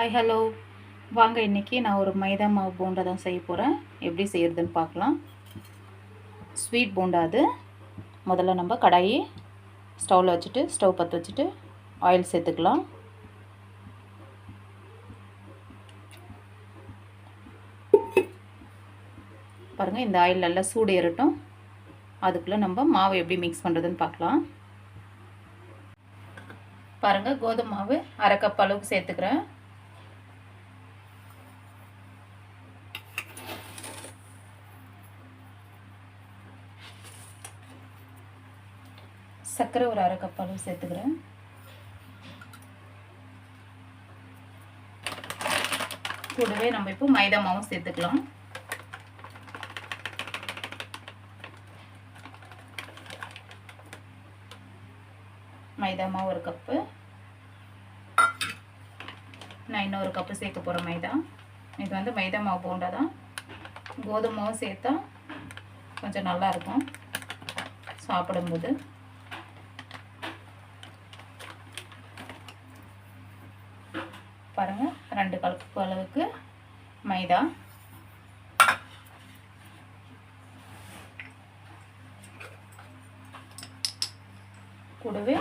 Hi hello வாங்க. இன்றைக்கி நான் ஒரு மைதா மாவு போண்டா தான் செய்ய போகிறேன். எப்படி செய்கிறதுன்னு பார்க்கலாம். ஸ்வீட் போண்டா அது. முதல்ல நம்ம கடாயி ஸ்டவ்வில் வச்சுட்டு ஸ்டவ் பற்ற வச்சுட்டு ஆயில் சேர்த்துக்கலாம். பாருங்கள், இந்த ஆயில் நல்லா சூடு ஏறட்டும். அதுக்குள்ளே நம்ம மாவு எப்படி மிக்ஸ் பண்ணுறதுன்னு பார்க்கலாம். பாருங்கள், கோதுமை மாவு அரை கப் அளவுக்கு சேர்த்துக்கிறேன். சர்க்கரை ஒரு அரை கப் அளவு சேர்த்துக்கிறேன். கூடவே நம்ம இப்போ மைதா மாவும் சேர்த்துக்கலாம். மைதா மாவு ஒரு கப்பு. நான் இன்னொரு கப்பு சேர்க்க போகிறேன் மைதா. இது வந்து மைதா மாவு போண்டா தான். கோதுமை மாவு சேர்த்தா கொஞ்சம் நல்லாயிருக்கும் சாப்பிடும்போது. பாருங்கள், 2 கப்பு அளவுக்கு மைதா, கூடவே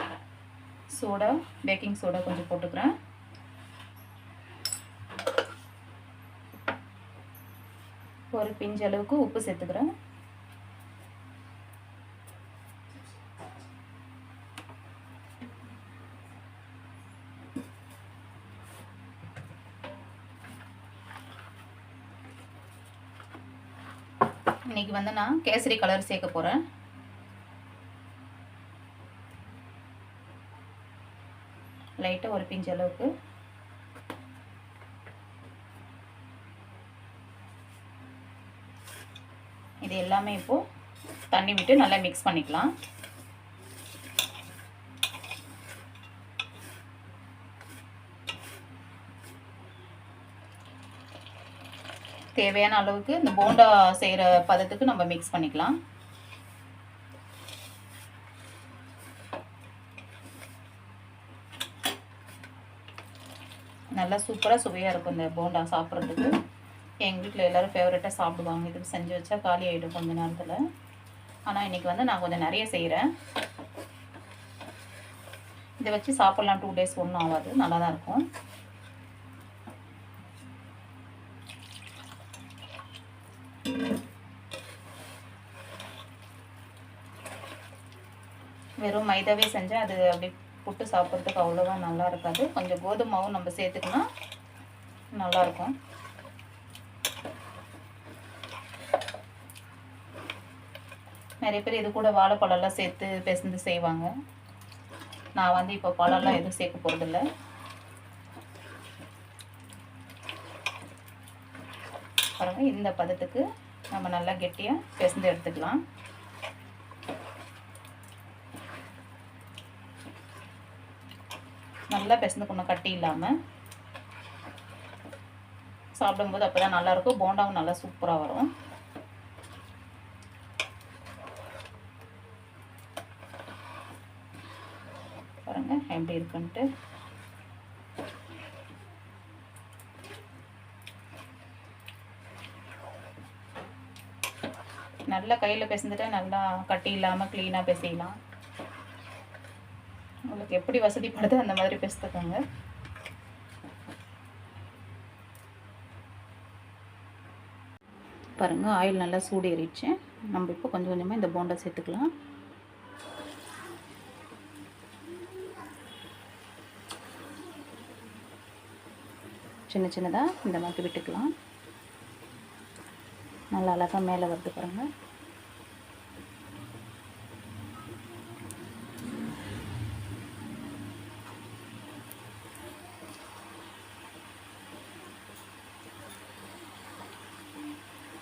சோடா, பேக்கிங் சோடா கொஞ்சம் போட்டுக்கிறேன். ஒரு பிஞ்ச் அளவுக்கு உப்பு சேர்த்துக்கிறேன். இன்றைக்கி வந்து நான் கேசரி கலர் சேர்க்க போகிறேன். லைட்டாக ஒரு பிஞ்ச் அளவுக்கு. இது எல்லாமே இப்போது தண்ணி விட்டு நல்லா மிக்ஸ் பண்ணிக்கலாம். தேவையான அளவுக்கு இந்த போண்டா செய்கிற பதத்துக்கு நம்ம மிக்ஸ் பண்ணிக்கலாம். நல்லா சூப்பராக சுவையாக இருக்கும் இந்த போண்டா சாப்பிட்றதுக்கு. எங்கள் வீட்டில் எல்லோரும் ஃபேவரட்டாக சாப்பிடுவாங்க. இது செஞ்சு வச்சா காலி ஆகிடும் கொஞ்ச நேரத்தில். ஆனால் இன்றைக்கி வந்து நான் கொஞ்சம் நிறைய செய்கிறேன். இதை வச்சு சாப்பிட்லாம். 2 days ஒன்றும் ஆகாது, நல்லா தான் இருக்கும். வெறும் மைதாவே செஞ்சால் அது அப்படி புட்டு சாப்பிட்றதுக்கு அவ்வளோவா நல்லா இருக்காது. கொஞ்சம் கோதுமை மாவும் நம்ம சேர்த்துக்கினா நல்லாயிருக்கும். நிறைய பேர் இது கூட வாழைப்பழம்லாம் சேர்த்து பிசைந்து செய்வாங்க. நான் வந்து இப்போ பழம்லாம் எதுவும் சேர்க்க போகிறதில்ல. பாருங்கள், இந்த பதத்துக்கு நம்ம நல்லா கெட்டியாக பிசைந்து எடுத்துக்கலாம். நல்லா பிசைந்துக்கணும், கட்டி இல்லாமல். சாப்பிடும்போது அப்போ தான் நல்லாயிருக்கும். போண்டாவும் நல்லா சூப்பராக வரும். பாருங்கள் எப்படி இருக்குன்ட்டு. நல்லா கையில் பிசைந்துட்டா நல்லா கட்டி இல்லாமல் க்ளீனாக பிசையலாம். உங்களுக்கு எப்படி வசதிப்படுதோ அந்த மாதிரி பிசைத்துக்கோங்க. பாருங்கள், ஆயில் நல்லா சூடு ஏறிடுச்சு. நம்ம இப்போ கொஞ்சம் கொஞ்சமாக இந்த போண்டா சேர்த்துக்கலாம். சின்ன சின்னதாக இந்த மாதிரி விட்டுக்கலாம். நல்லா அழகாக மேலே வருது பாருங்கள்.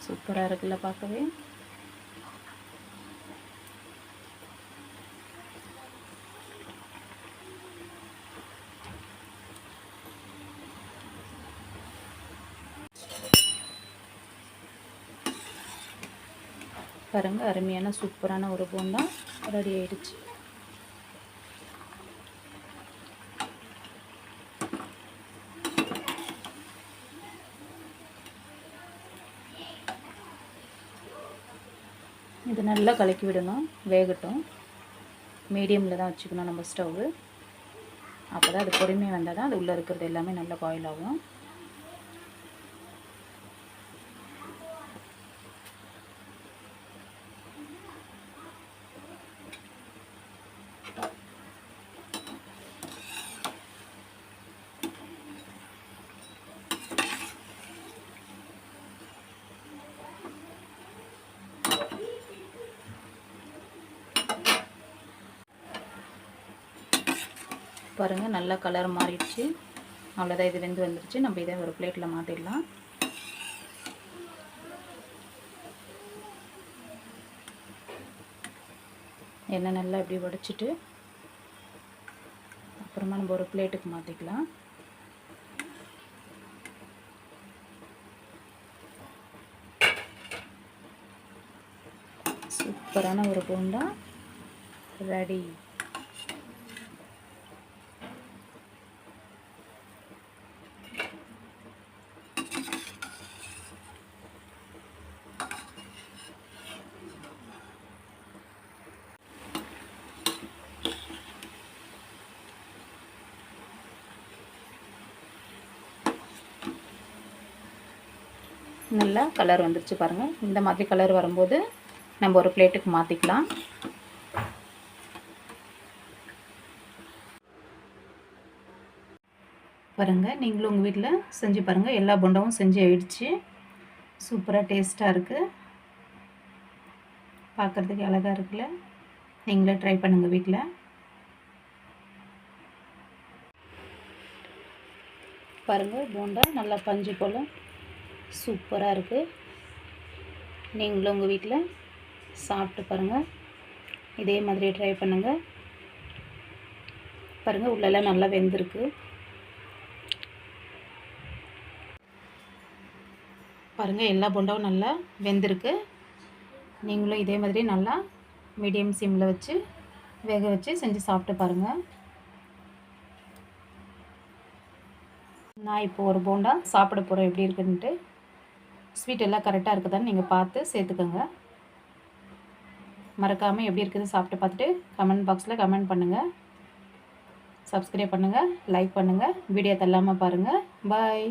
சூப்பராக இருக்குல்ல பார்க்கவே. பாருங்கள், அருமையான சூப்பரான ஒரு போண்டா ரெடி ஆயிடுச்சு. இது நல்லா கலக்கி விடணும், வேகட்டும். மீடியமில் தான் வச்சுக்கணும் நம்ம ஸ்டவ்வு. அப்போ தான் அது பொறுமையாக வந்தால் தான் அது உள்ளே இருக்கிறது எல்லாமே நல்லா பாயில் ஆகும். பாருங்கள், நல்லா கலர் மாறிடுச்சு. அவ்வளோதான், இது வெந்து வந்துடுச்சு. நம்ம இதை ஒரு பிளேட்டில் மாற்றிடலாம். எண்ணெய் நல்லா இப்படி வடிச்சிட்டு அப்புறமா நம்ம ஒரு பிளேட்டுக்கு மாற்றிக்கலாம். சூப்பரான ஒரு போண்டா ரெடி. நல்லா கலர் வந்துருச்சு பாருங்கள். இந்த மாதிரி கலர் வரும்போது நம்ம ஒரு பிளேட்டுக்கு மாற்றிக்கலாம். பாருங்கள், நீங்களும் உங்கள் வீட்டில் செஞ்சு பாருங்கள். எல்லா போண்டாவும் செஞ்சு ஆயிடுச்சு. சூப்பராக டேஸ்ட்டாக இருக்குது. பார்க்குறதுக்கு அழகாக இருக்குல்ல? நீங்களே ட்ரை பண்ணுங்கள் வீட்டில். பாருங்கள், போண்டா நல்லா பஞ்சு போல் சூப்பராக இருக்குது. நீங்களும் உங்கள் வீட்டில் சாப்பிட்டு பாருங்கள். இதே மாதிரி ட்ரை பண்ணுங்கள். பாருங்கள், உள்ளெல்லாம் நல்லா வெந்திருக்கு. பாருங்கள், எல்லா போண்டாவும் நல்லா வெந்திருக்கு. நீங்களும் இதே மாதிரி நல்லா மீடியம் சிம்மில் வச்சு வேக வச்சு செஞ்சு சாப்பிட்டு பாருங்கள். நான் இப்போ ஒரு போண்டா சாப்பிட போகிறேன், எப்படி இருக்குன்ட்டு. ஸ்வீட் எல்லாம் கரெக்டாக இருக்குதான்னு நீங்கள் பார்த்து சேர்த்துக்கோங்க. மறக்காமல் எப்படி இருக்குதுன்னு சாப்பிட்டு பார்த்துட்டு கமெண்ட் பாக்ஸில் கமெண்ட் பண்ணுங்கள். சப்ஸ்கிரைப் பண்ணுங்கள், லைக் பண்ணுங்கள், வீடியோ தள்ளாமல் பாருங்கள். பாய்.